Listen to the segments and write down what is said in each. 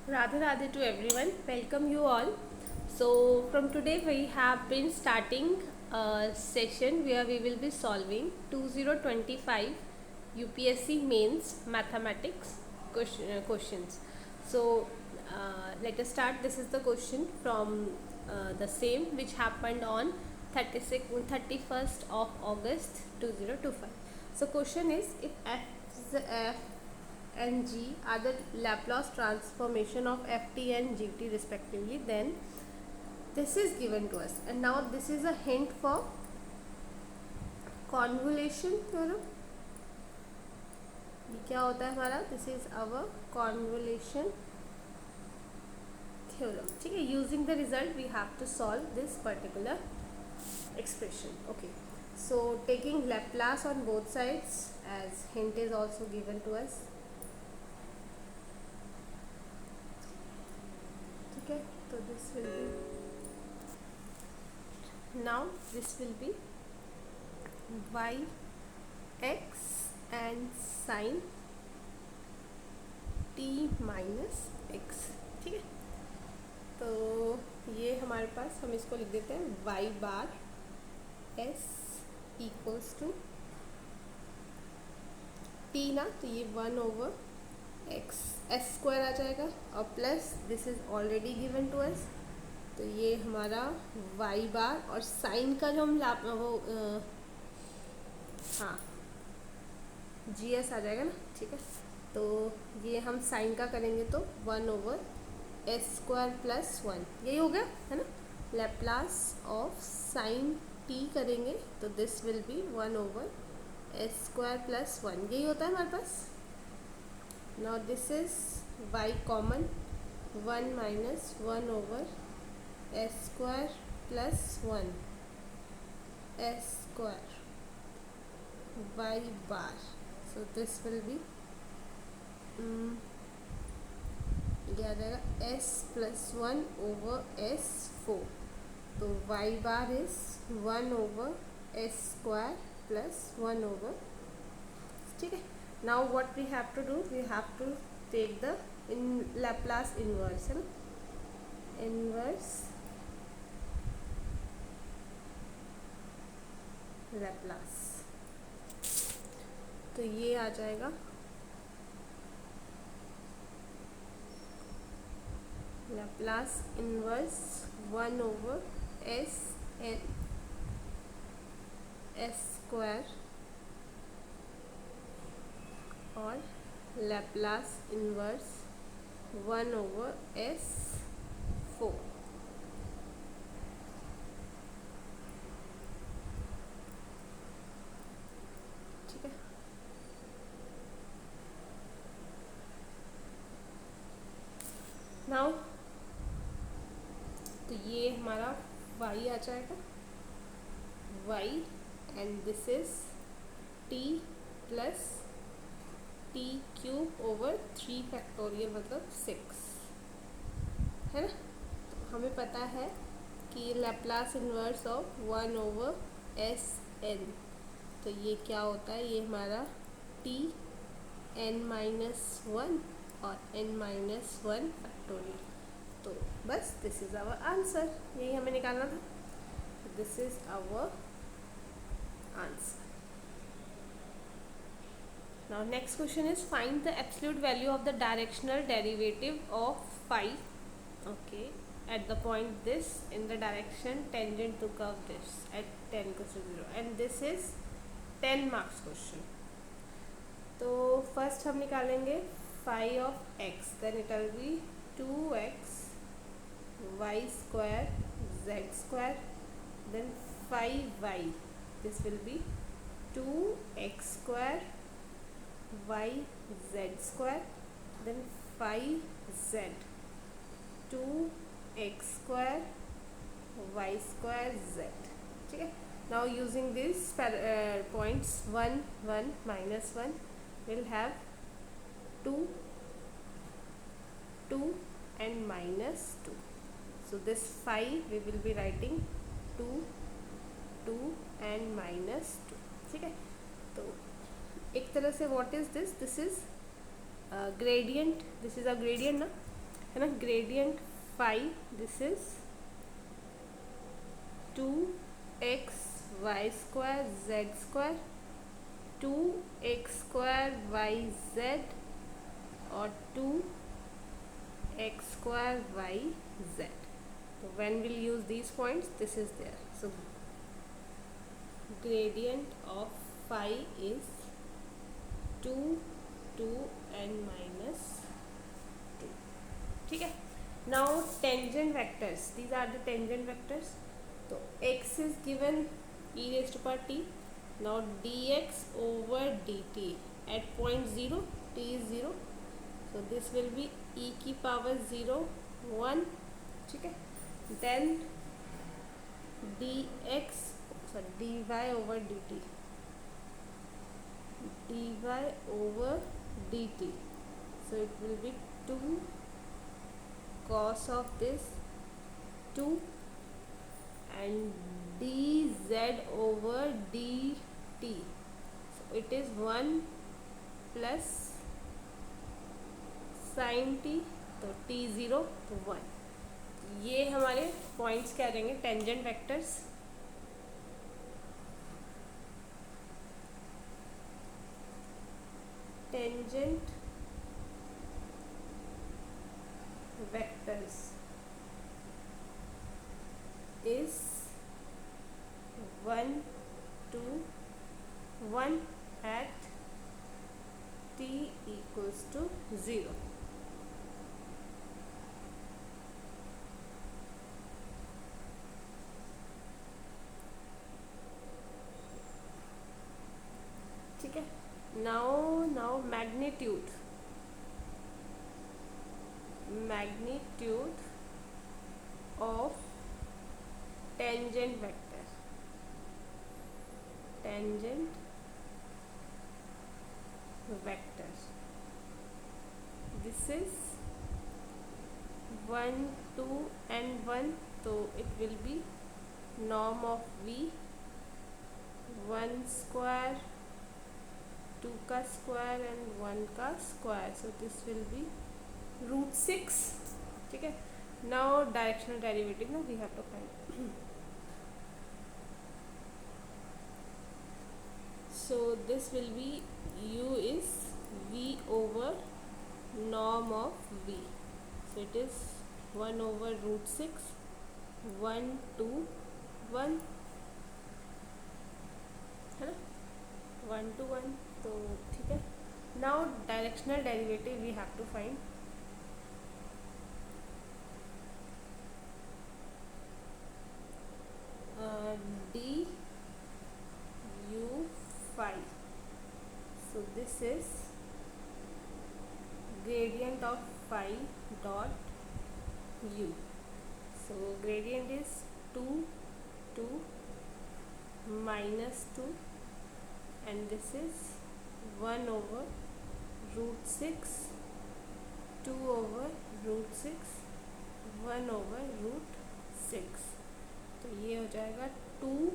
Radhe Radhe to everyone. Welcome you all. So from today we have been starting a session where we will be solving 2025 UPSC mains mathematics questions. So let us start. This is the question from the same which happened on 31st of August 2025. So question is, if f and g are the Laplace transformation of ft and gt respectively, then this is given to us. And now this is a hint for convolution theorem. ये क्या होता है हमारा? This is our convolution theorem. ठीक है, using the result we have to solve this particular expression. Okay, so taking Laplace on both sides, as hint is also given to us. Okay, so this will be, now this will be y x and sin t minus x. ठीक है, तो ये हमारे पास, हम इसको लिख देते हैं y bar s equals to t ना, तो ये 1/x s स्क्वायर आ जाएगा और plus this is already given to us, तो ये हमारा y बार और साइन का जो हम हाँ GS आ जाएगा ना. ठीक है, तो ये हम साइन का करेंगे तो 1/s² प्लस 1, यही हो गया है ना. Laplace ऑफ साइन t करेंगे तो this will be 1/s² plus 1, यही होता है हमारे पास. Now this is y common, 1 minus 1/s² plus 1 s² y bar. So this will be ये आ जाएगा s प्लस 1/s4, तो y bar is 1/s² plus 1/. ठीक है, now what we have to do, we have to take the in Laplace inverse, है ना. Inverse Laplace, तो ये आ जाएगा Laplace inverse 1/s n s² और Laplace इनवर्स 1/s4. ठीक है, नाउ तो ये हमारा y आ जाएगा, y and this is t plus t cube over 3 factorial मतलब 6, है ना. तो हमें पता है कि Laplace इनवर्स ऑफ 1/sn, तो ये क्या होता है, ये हमारा t n-1 और n-1 फैक्टोरियल. तो बस दिस इज आवर आंसर, यही हमें निकालना था. This is our answer. Now next question is, find the absolute value of the directional derivative of 5, okay, at the point this in the direction tangent to curve this at 10 equals to 0, and this is 10 marks question. तो first हम निकालेंगे phi of x, then it will be 2x y² z², then 5y, this will be 2x² y z², then 5z 2x² y² z. ठीक है, now using these points 1 1 minus 1 will have 2 2 and minus 2. So this 5 we will be writing 2 2 and minus 2. ठीक है, तो एक तरह से what is this, this is gradient, this is a gradient ना, है ना. Gradient phi, this is 2xy² z², 2x²yz और 2x²yz. So when we'll use these points, this is there. So gradient of phi is 2, 2 and minus 2. ठीक है. Now tangent vectors, these are the tangent vectors. So x is given e raised to power t. Now dx over dt at point 0, t is 0. So this will be e की power 0, 1. ठीक है. Then dx, sorry, dy over dt, dy over dt. So it will be 2 cos of this 2 and dz over dt. So it is 1 plus sin t, तो t 0 तो 1. ये हमारे points क्या रहेंगे, tangent vectors. Tangent vectors is 1, 2, 1 at t equals to 0. ठीक है. now magnitude of tangent vector, this is 1, 2 and 1. So it will be norm of v, 1 square, 2 का square and 1 का square. So this will be √6. ठीक है. Now directional derivative ना we have to find. So this will be u is v over norm of v. So it is 1 over √6, 1, 2, 1, है ना, 1 to 1. तो ठीक है. Now directional derivative we have to find. d u phi. So this is gradient of phi dot u. So gradient is 2, 2, minus 2 and this is 1 over √6, 2 over √6, 1 over √6. तो ये हो जाएगा 2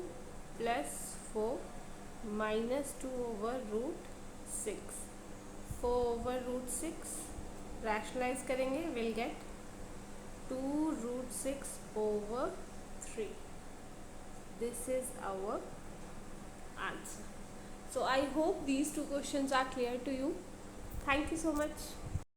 plus 4 minus 2 over √6, 4 over √6. Rationalise करेंगे, will get 2√6 over 3. This is our answer. So I hope these two questions are clear to you. Thank you so much.